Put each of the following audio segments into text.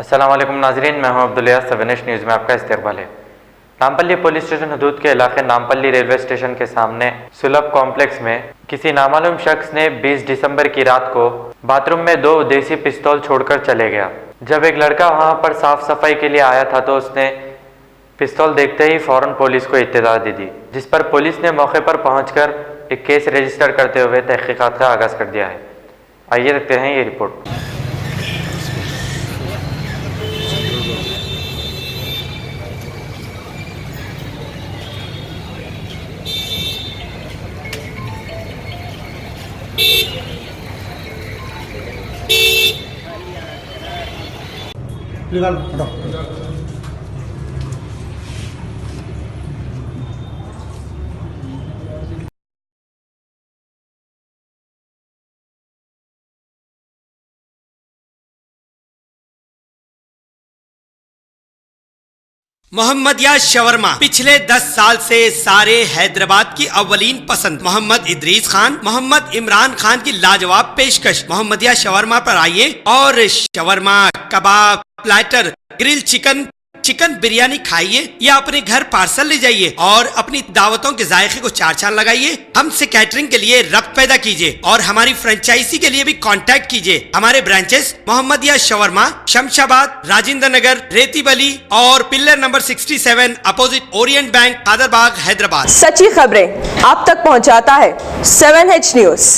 अस्सलाम वालेकुम नाजरीन, मैं हूं अब्दुल्ला। 7H न्यूज़ में आपका इस्तकबाल है। नामपल्ली पुलिस स्टेशन हदूद के इलाके नामपल्ली रेलवे स्टेशन के सामने सुलभ कॉम्प्लेक्स में किसी नामालूम शख्स ने 20 दिसंबर की रात को बाथरूम में 2 देसी पिस्तौल छोड़कर चले गया। जब एक लड़का वहां पर साफ सफाई के लिए आया था तो उसने पिस्तौल देखते ही फौरन पुलिस को इत्तला दे दी, जिस पर पुलिस ने मौके पर पहुंचकर एक केस रजिस्टर करते हुए तहकीकात का आगाज कर दिया है। आइए देखते हैं ये रिपोर्ट। मोहम्मदिया शवरमा पिछले 10 साल से सारे हैदराबाद की अव्वलीन पसंद मोहम्मद इदरीस खान, मोहम्मद इमरान खान की लाजवाब पेशकश। मोहम्मदिया शवरमा पर आइए और शवरमा, कबाब, प्लेटर, ग्रिल चिकन बिरयानी खाइए या अपने घर पार्सल ले जाइए और अपनी दावतों के जायके को चार चांद लगाइए। हमसे कैटरिंग के लिए रब्त पैदा कीजिए और हमारी फ्रेंचाइजी के लिए भी कांटेक्ट कीजिए। हमारे ब्रांचेस मोहम्मदिया शवरमा, शमशाबाद, राजेंद्र नगर, रेती बली और pillar number 67 opposite Orient bank, Kadarbagh, Hyderabad. सच्ची खबरें आप तक पहुंचाता है 7H न्यूज।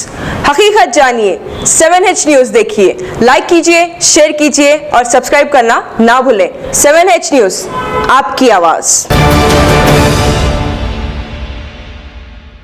हकीकत जानिए, 7H न्यूज देखिए, लाइक कीजिए, शेयर कीजिए और सब्सक्राइब करना ना भूलें। 7H न्यूज, आपकी आवाज।